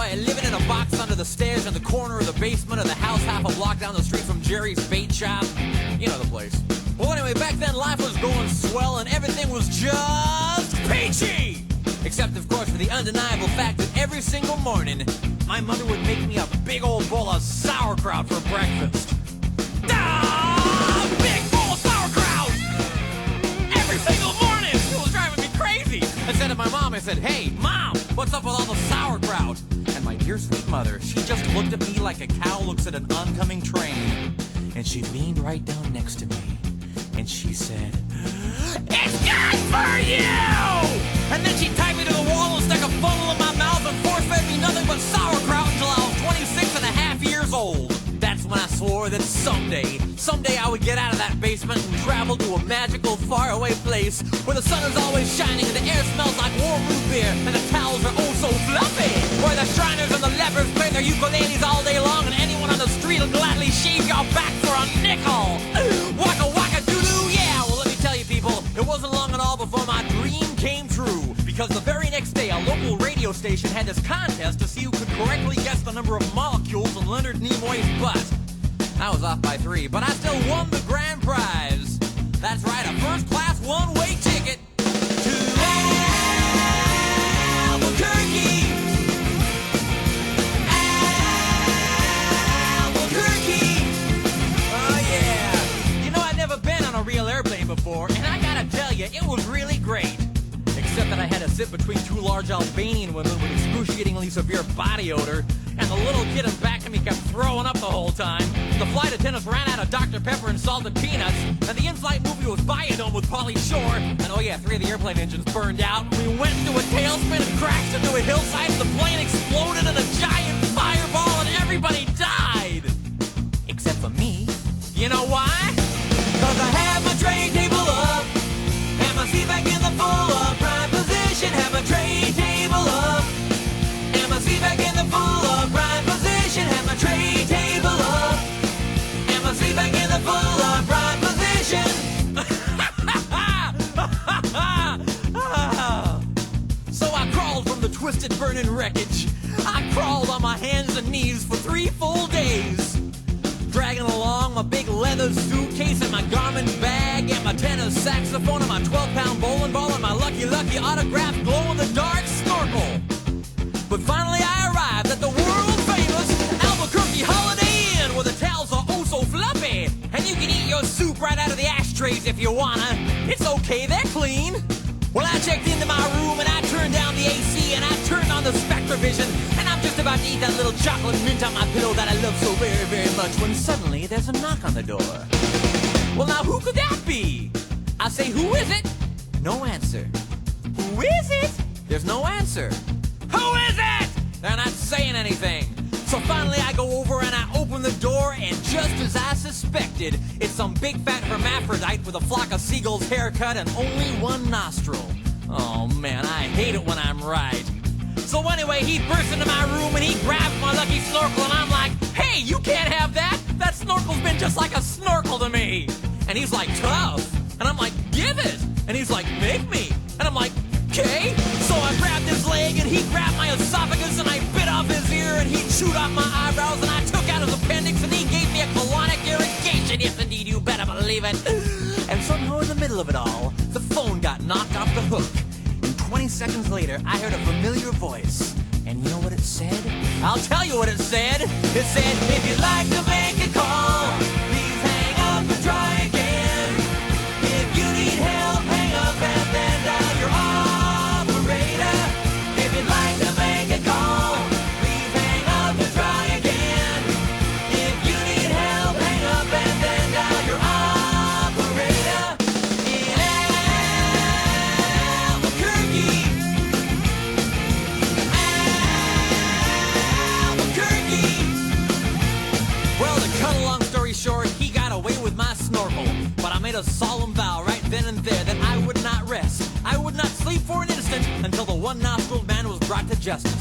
quiet, living in a box under the stairs in the corner of the basement of the house half a block down the street from Jerry's bait shop. You know the place. Well, anyway, back then life was going swell and everything was just peachy! Except, of course, for the undeniable fact that every single morning, my mother would make me a big old bowl of sauerkraut for breakfast. Big bowl of sauerkraut! Every single morning! It was driving me crazy! I said to my mom, I said, "Hey, Mom, what's up with all the sauerkraut?" And my dear sweet mother, she just looked at me like a cow looks at an oncoming train. And she leaned right down next to me. And she said, "It's good for you!" And then she tied me to the wall and stuck a funnel in my mouth and force-fed me nothing but sauerkraut until I was 26 and a half years old. That's when I swore that someday I would get out of that basement and travel to a magical, faraway place where the sun is always shining and the air smells like warm root beer and the towels are oh so fluffy. Where the Shriners and the lepers play their ukuleles all day long and anyone on the street will gladly shave your back for a nickel. Waka waka doo-doo, yeah! Well, let me tell you people, it wasn't long at all before my dream came true. Because the very next day, a local radio station had this contest to see who could correctly guess the number of molecules in Leonard Nimoy's butt. I was off by 3, but I still won the grand prize. That's right, a first-class one-way ticket to Albuquerque. Albuquerque. Oh, yeah. You know, I'd never been on a real airplane before, and I gotta tell you, it was really great. Except that I had to sit between 2 large Albanian women with excruciatingly severe body odor, and the little kid in back of me kept throwing up the whole time. The flight attendants ran out of Dr. Pepper and salted peanuts, and the in-flight movie was Biodome with Pauly Shore, and oh yeah, 3 of the airplane engines burned out, and we went into a tailspin and crashed into a hillside, and the plane exploded in a giant fireball, and everybody died! Except for me. You know why? 'Cause I had my tray table up, and my seat back in the full-up prime position, had my tray table up, and my seat back in the full-up prime position, had my tray table up, and my seat back in the full-up prime position. So I crawled from the twisted burning wreckage. I crawled on my hands and knees for 3 full days, dragging along my big leather suitcase and my garment bag and my tenor saxophone and my 12-pound bowling ball and my Lucky Lucky autographed glow-in-the-dark snorkel. But finally I arrived at the world-famous Albuquerque Holiday Inn where the towels are oh so fluffy and you can eat your soup right out of the ashtrays if you wanna. It's okay, they're clean. Well, I checked into my room and I turned down the AC and I turned on the Spectrovision and I'm just about to eat that little chocolate mint on my pillow that I love so very, very much when suddenly there's a knock on the door. Well, now who could that be? I say, who is it? No answer. Who is it? There's no answer. Who is it? They're not saying anything. So finally I go over and I open the door and just as I suspected, it's some big fat hermaphrodite with a flock of seagulls haircut and only one nostril. Oh man, I hate it when I'm right. So anyway, he burst into my room and he grabbed my lucky snorkel and I'm like, "Hey, you can't have that! That snorkel's been just like a snorkel to me!" And he's like, "Tough." And I'm like, "Give it!" And he's like, "Make me!" And I'm like, "Okay." So I grabbed his leg and he grabbed my esophagus and I bit off his ear and he chewed off my eyebrows and I took out his appendix and he gave me a colonic irrigation. Yes, indeed, you better believe it. And somehow in the middle of it all, the phone got knocked off the hook. And 20 seconds later, I heard a familiar voice. And you know what it said? I'll tell you what it said. It said, "If you'd like to make a call, please hang up and try again. If you need help, hang up and then dial your operator. If you'd like to make a call, please hang up and try again. If you need help, hang up and then dial your operator." In Albuquerque. Well, to cut a long story short, he got away with my snorkel. But I made a solemn vow right then and there that I would not rest. I would not sleep for an instant until the one-nostriled man was brought to justice.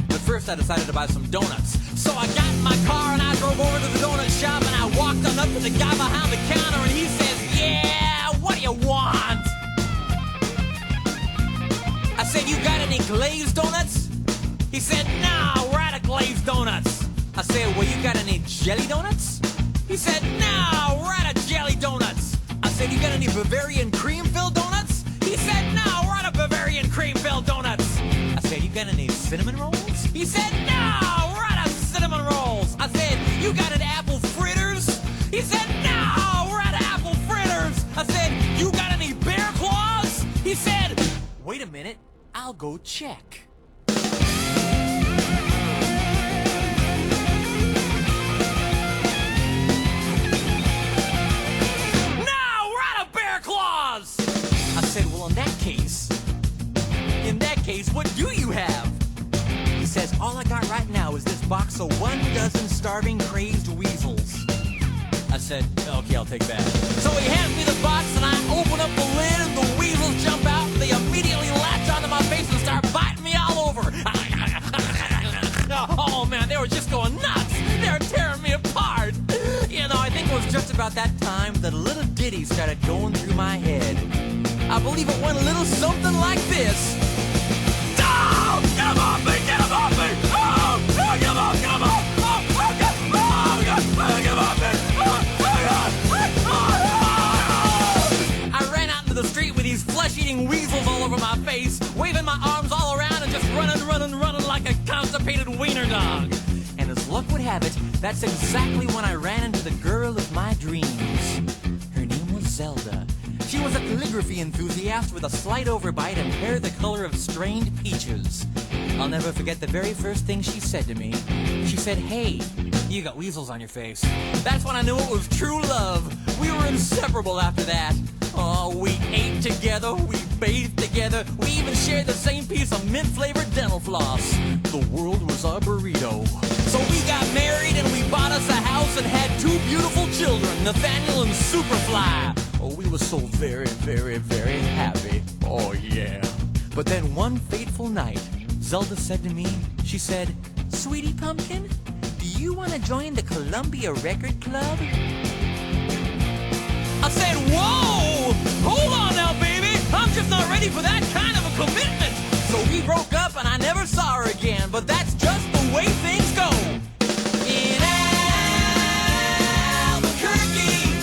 But first I decided to buy some donuts. So I got in my car and I drove over to the donut shop and I walked on up to the guy behind the counter and he says, "Yeah, what do you want?" I said, "You got any glazed donuts?" He said, "No, we're out of glazed donuts. I said, well, you got any jelly donuts? He said, no, we're out of jelly donuts. I said, you got any Bavarian cream-filled donuts? He said, no, we're out of Bavarian cream-filled donuts. I said, you got any cinnamon rolls? He said, no, we're out of cinnamon rolls. I said, you got any apple fritters? He said, no, we're out of apple fritters. I said, you got any bear claws? He said, wait a minute, I'll go check. I said, well, in that case, what do you have? He says, all I got right now is this box of 12 starving, crazed weasels. I said, okay, I'll take that. So he hands me the box, and I open up the lid, and the weasels jump out, and they immediately latch onto my face and start biting me all over. Oh, man, they were just going nuts. They were tearing me apart. You know, I think it was just about that time that a little ditty started going through my head. I believe it went a little something like this. Oh, get him off me! Get him off me! Oh, get him off! Get him off! Oh, get him off me! I ran out into the street with these flesh-eating weasels all over my face, waving my arms all around and just running like a constipated wiener dog. And as luck would have it, that's exactly when I ran into the girl of my dreams. Her name was Zelda. She was a calligraphy enthusiast with a slight overbite and hair the color of strained peaches. I'll never forget the very first thing she said to me. She said, hey, you got weasels on your face. That's when I knew it was true love. We were inseparable after that. Oh, we ate together, we bathed together, we even shared the same piece of mint-flavored dental floss. The world was our burrito. So we got married and we bought us a house and had 2 beautiful children, Nathaniel and Superfly. Oh, we were so very, very, very happy. Oh, yeah. But then one fateful night, Zelda said to me, she said, Sweetie Pumpkin, do you want to join the Columbia Record Club? I said, whoa! Hold on now, baby! I'm just not ready for that kind of a commitment! So we broke up and I never saw her again, but that's just the way things go. In Albuquerque!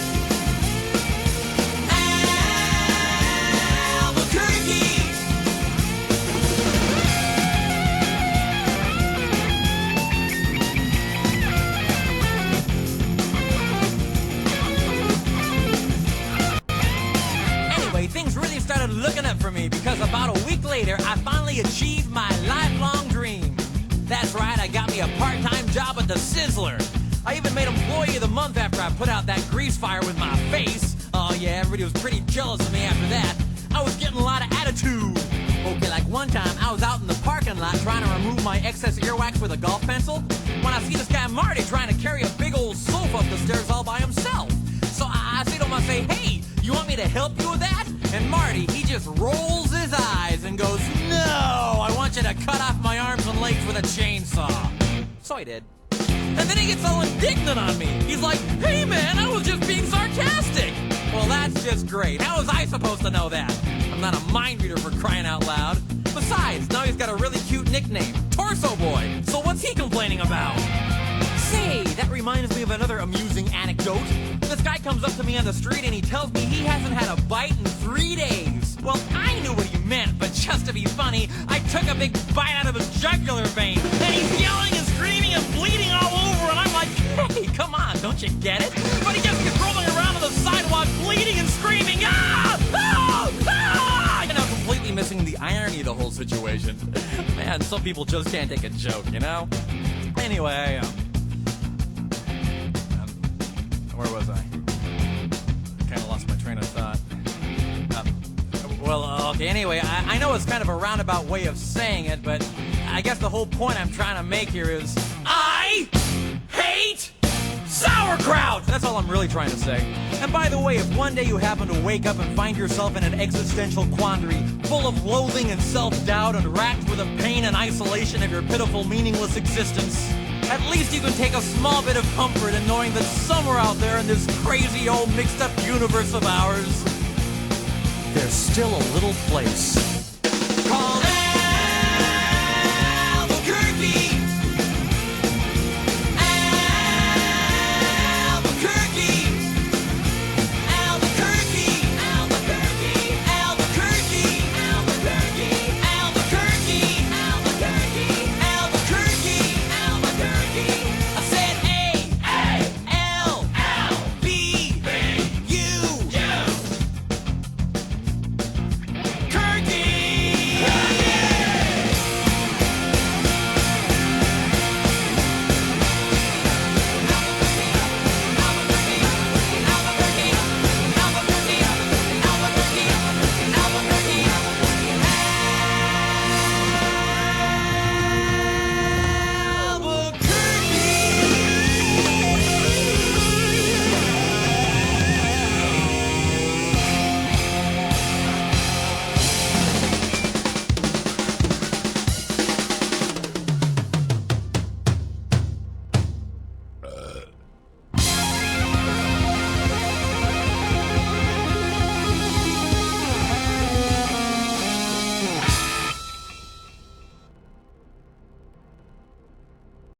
Things really started looking up for me because about a week later, I finally achieved my lifelong dream. That's right, I got me a part-time job at the Sizzler. I even made Employee of the Month after I put out that grease fire with my face. Oh yeah, everybody was pretty jealous of me after that. I was getting a lot of attitude. Okay, like one time, I was out in the parking lot trying to remove my excess earwax with a golf pencil when I see this guy Marty trying to carry a big old sofa up the stairs all by himself. So I say to him, I say, hey, you want me to help you with that? And Marty, he just rolls his eyes and goes, no, I want you to cut off my arms and legs with a chainsaw. So I did. And then he gets all indignant on me. He's like, hey man, I was just being sarcastic. Well, that's just great. How was I supposed to know that? I'm not a mind reader for crying out loud. Besides, now he's got a really cute nickname, Torso Boy. So what's he complaining about? Say, that reminds me of another amusing anecdote. This guy comes up to me on the street and he tells me he hasn't had a bite in 3 days. Well, I knew what he meant, but just to be funny, I took a big bite out of his jugular vein. And he's yelling and screaming and bleeding all over, and I'm like, hey, come on, don't you get it? But he just keeps rolling around on the sidewalk, bleeding and screaming, ah! Ah! Ah! And I'm completely missing the irony of the whole situation. Man, some people just can't take a joke, you know? Anyway, where was I? Kind of lost my train of thought. Okay, anyway, I know it's kind of a roundabout way of saying it, but I guess the whole point I'm trying to make here is I hate sauerkraut! That's all I'm really trying to say. And by the way, if one day you happen to wake up and find yourself in an existential quandary, full of loathing and self-doubt and racked with the pain and isolation of your pitiful, meaningless existence, at least you can take a small bit of comfort in knowing that somewhere out there in this crazy old mixed up universe of ours, there's still a little place